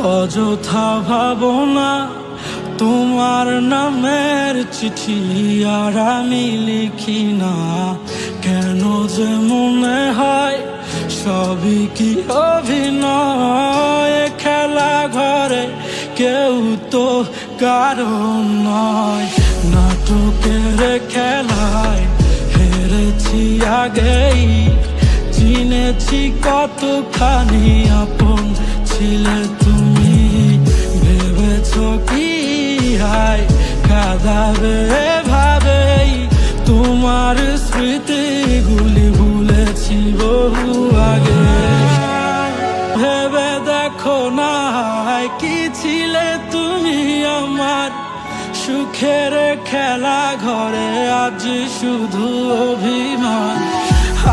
অযথা ভাবনা তোমার নামের চিঠি আর আমি লিখি না। কেন যে মনে হয় সবই কি অভিনয়, খেলা ঘরে কেউ তো কারণ নয়। নাটকের খেলায় হেরেছি আগেই, চিনেছি কতখানি আপন ছিলে তুমি। ভেবেছ কি হায় কাঁদাবে ভাবেই, তোমার স্মৃতিগুলি ভুলেছি বহু আগে। ভেবে দেখো না কি ছিলে তুমি আমার সুখের খেলা ঘরে, আজ শুধু অভিমান।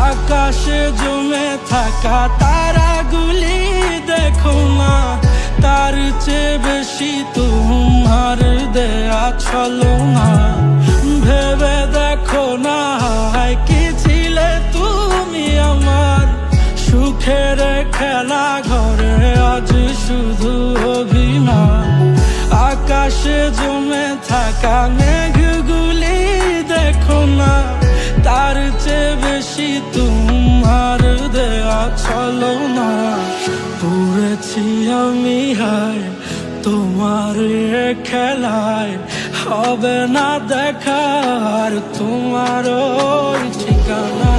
আকাশে জমে থাকা তারাগুলি দেখো না, তার চেয়ে বেশি তোমার দেয়া ছলনা। ভেবে দেখো না কি ছিলে তুমি আমার সুখের খেলা ঘরে, আজ শুধু অভিমান। আকাশে জমে থাকা মেঘগুলি দেখো না, তার চেয়ে বেশি তোমার দেয়া ছলনা। পড়েছি আমি হায় তোমার খেলায়, হবে না দেখার তোমার ওই ঠিকানা।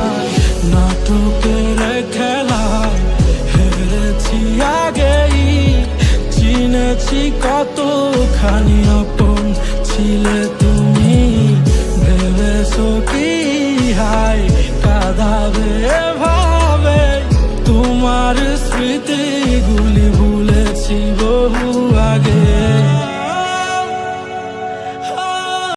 নাটকের খেলায় হেরেছি আগেই, চিনেছি কতখানি আপন ছিলে তুমি। ভেবেছো কি হায় কাঁদাবে ভাবে, তোমার স্মৃতিগুলি